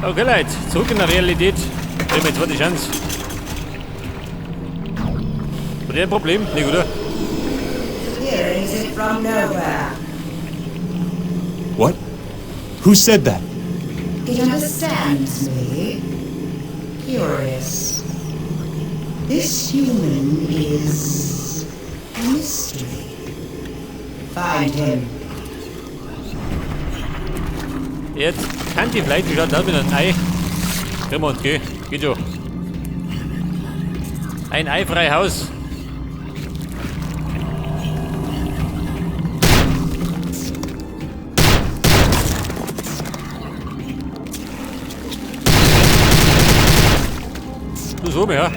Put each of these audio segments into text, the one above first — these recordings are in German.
Okay, Leute, zurück in der Realität. Nehmen wir jetzt mal die Chance. Hat ihr ein Problem? Nicht, oder? Here is it from nowhere. What? Who said that? It understands me. Curious. This human is a mystery. Find him. Jetzt kann die vielleicht, wie schaut das mit einem Ei? Kriegen wir uns, geh. Geht schon. Ein eifrei Haus. Du so mehr.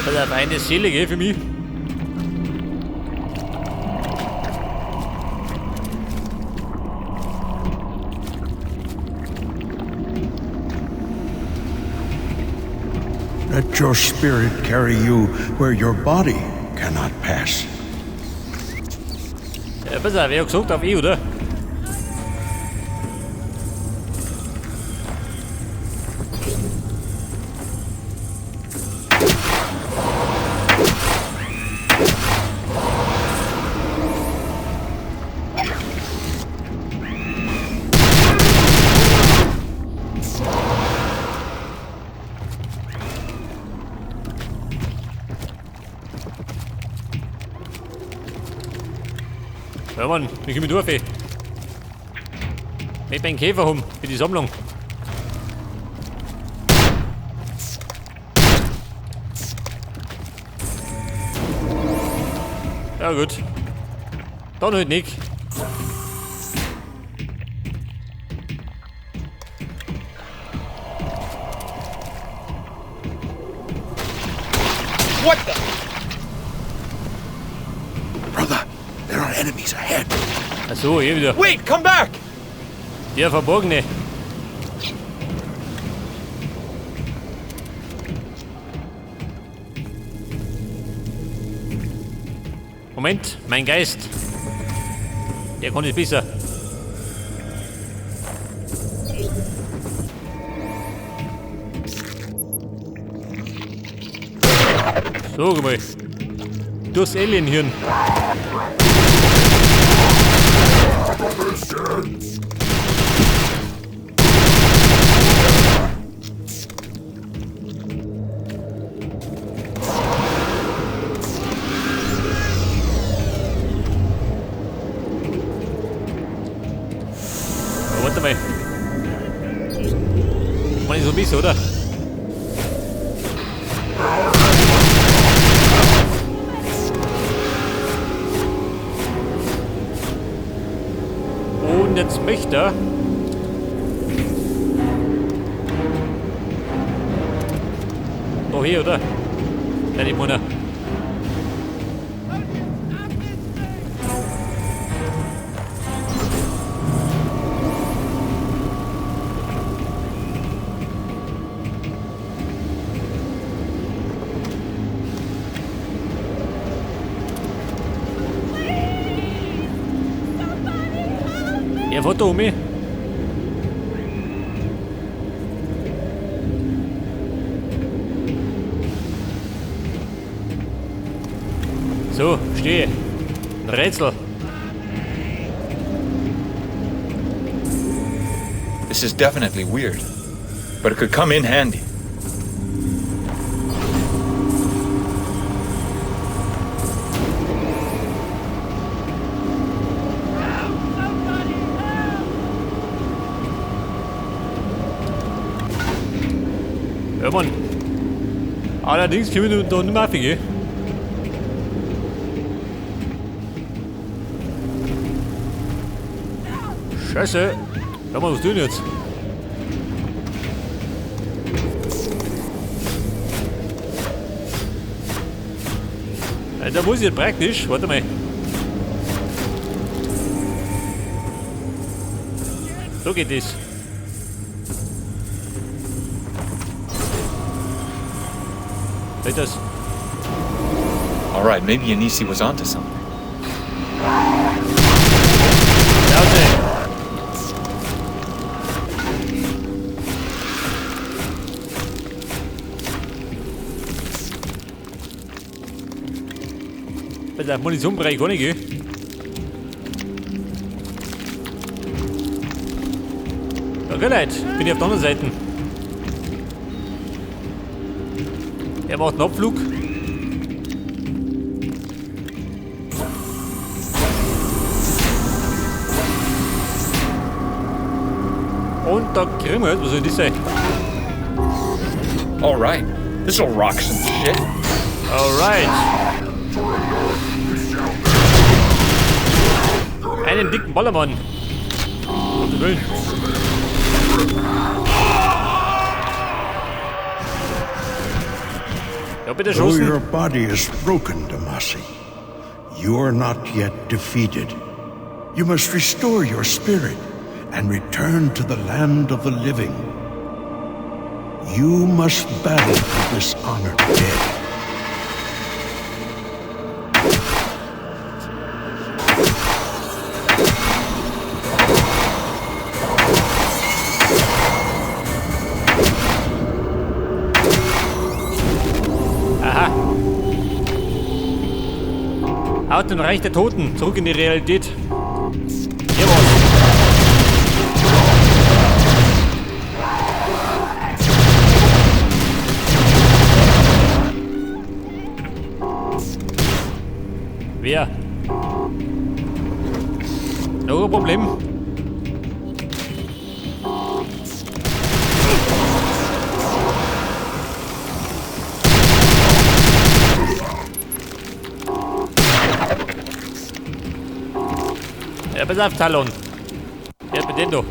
Das ist eine Seele, gell, für mich. Let your spirit carry you where your body cannot pass. Ja, pass auf, wer hat gesagt auf oder? Ja Mann, wie gehen wir durch, ey? Mit meinem Käfer rum, für die Sammlung. Ja gut. Dann halt nicht. What the? Brother, there are enemies ahead. Achso, hier wieder. Wait, come back! Der Verborgene. Moment, mein Geist. Der kann es besser. So, guck mal. Durchs Alienhirn. Warte mal. Man ist so ein bisschen, oder? Und jetzt möchte er. Oh, hier, oder? Nein, ich meine. Er fährt da um mich. So, stehe. Ein Rätsel. This is definitely weird, but it could come in handy. Ja, Mann. Allerdings können wir da nicht mehr aufgehen. Scheiße. Ja, Mann, was tun jetzt? Da muss ich jetzt praktisch. Warte mal. So geht es. Seht das? All right, maybe Anisi was onto something. Pass auf, Munitionbereich gar nicht gehen. Okay, Leute, bin ich auf der anderen Seite. Er macht einen Abflug. Und da kriegen wir, was soll das sein? Alright. This'll rock some shit. Alright. Einen dicken Ballermann. Um Gottes Willen. Ja, bitte Though schossen. your body is broken, Damasi, you are not yet defeated. You must restore your spirit and return to the land of the living. You must battle the dishonored dead. Aha. Aus dem Reich der Toten, zurück in die Realität. Jawohl. Wer? Noch ein Problem? Ja, pass auf, Talon. Ja, mit dem doch.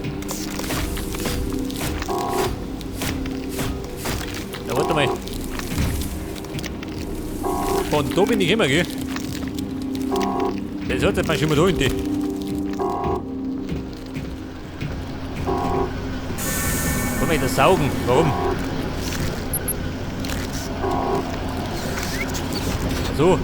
Ja, warte mal. Von da bin ich immer, gell? Das hat man schon mal da hinten. Komm mal, das saugen. Warum? So.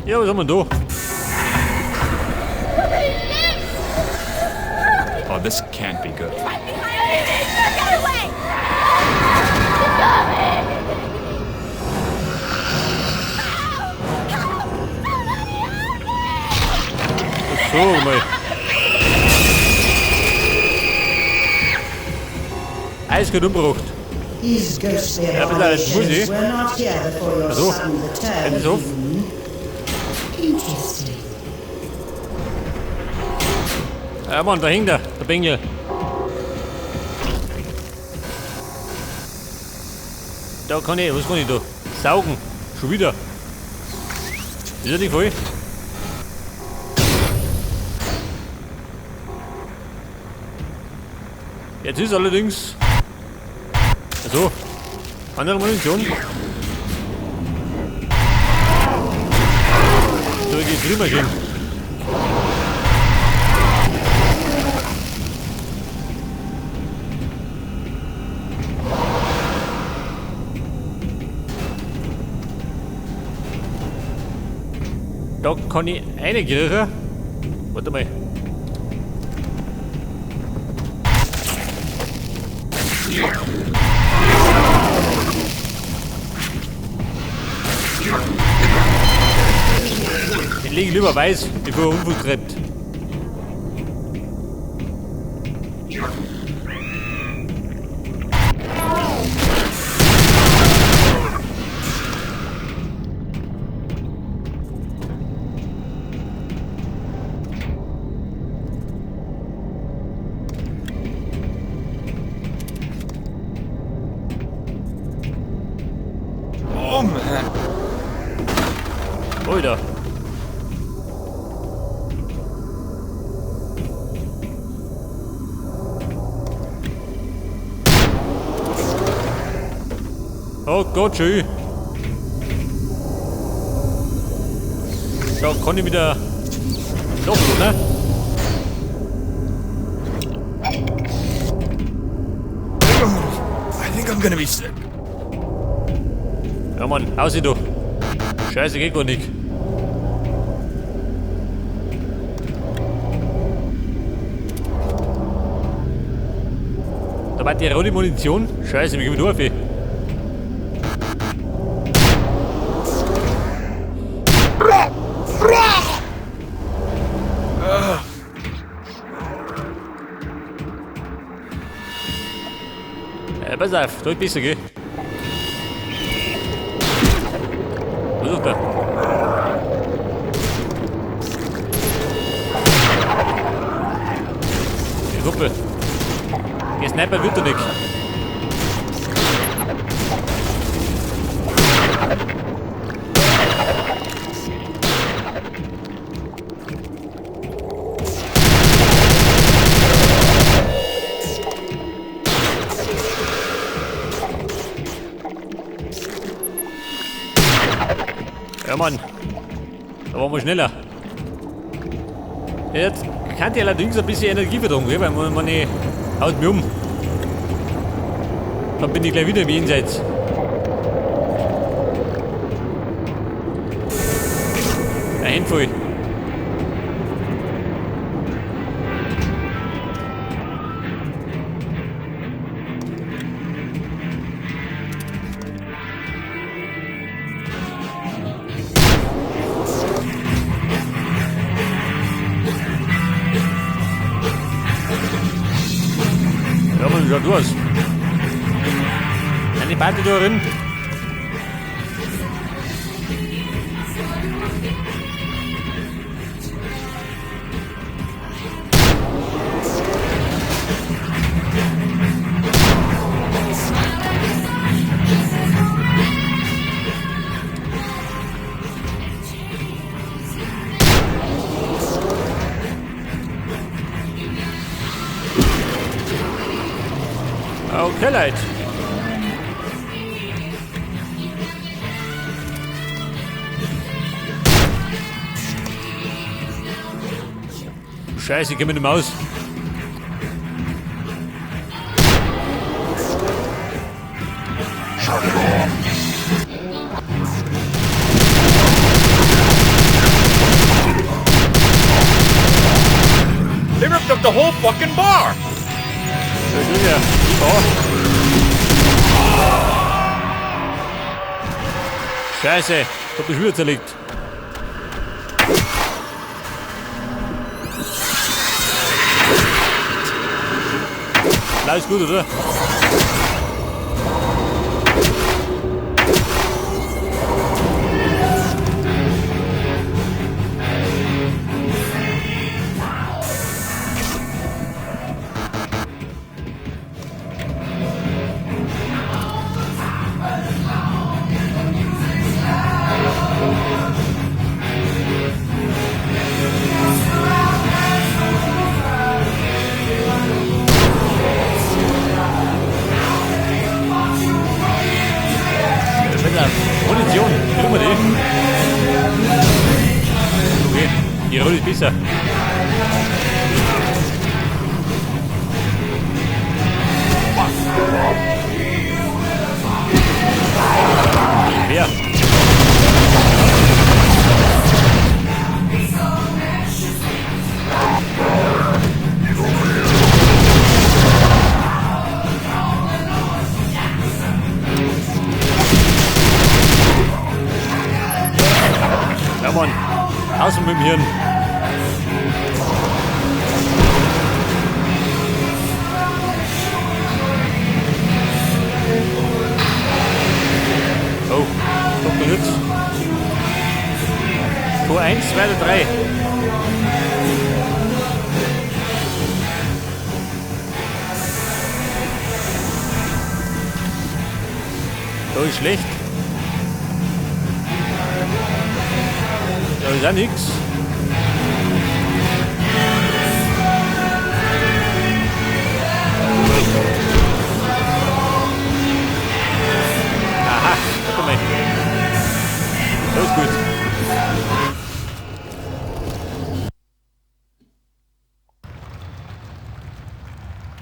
Ja, was haben wir da? Oh, this can't be good. Get away! So, mal. Alles gut umgebracht. These ghostly Ja, pass auf, jetzt muss ich. abominations were not here before your So. sudden return. Hände auf. Interesting. Ja, Mann, da hängt er, der Bengel. Da kann ich, was kann ich da? Saugen. Schon wieder. Ist er nicht voll? Jetzt ist allerdings. Also, andere Munition. So, geht's drüber gehen. Da kann ich reinkriegen. Warte mal. Den lege ich lieber weiß, bevor er Unfug treibt. Oh man. Alter. Oh Gott, schön. Da kann ich wieder noch, ne? I think I'm gonna be sick. Ja, Mann, aussieht du. Scheiße, geht gar nicht. Da war die rote Munition. Scheiße, wie gehen wir durch? Pass auf, da bist du, gell? Versuch da. Die Gruppe. Der Sniper wird doch nicht. Ja, Mann. Da waren wir schneller. Jetzt kann die allerdings ein bisschen Energie vertragen, weil man haut mich um. Dann bin ich gleich wieder im Jenseits. Ein Handvoll. Ja, man schaut aus. Eine Party da drin. Okay, Leute. Scheiße, ich geh mit dem aus. They ripped up the whole fucking bar! Ja. Oh. Scheiße, ich hab die Schwür zerlegt. Alles gut, oder? Munition, kriegen wir die? Okay, die Rolle ist besser. Wer? Ja, Mann. Außen mit dem Hirn. Oh, doch benutzt. Tor 1, 2 oder 3. Da ist schlecht. Da ist ja nix. Aha, guck mal. Das ist gut.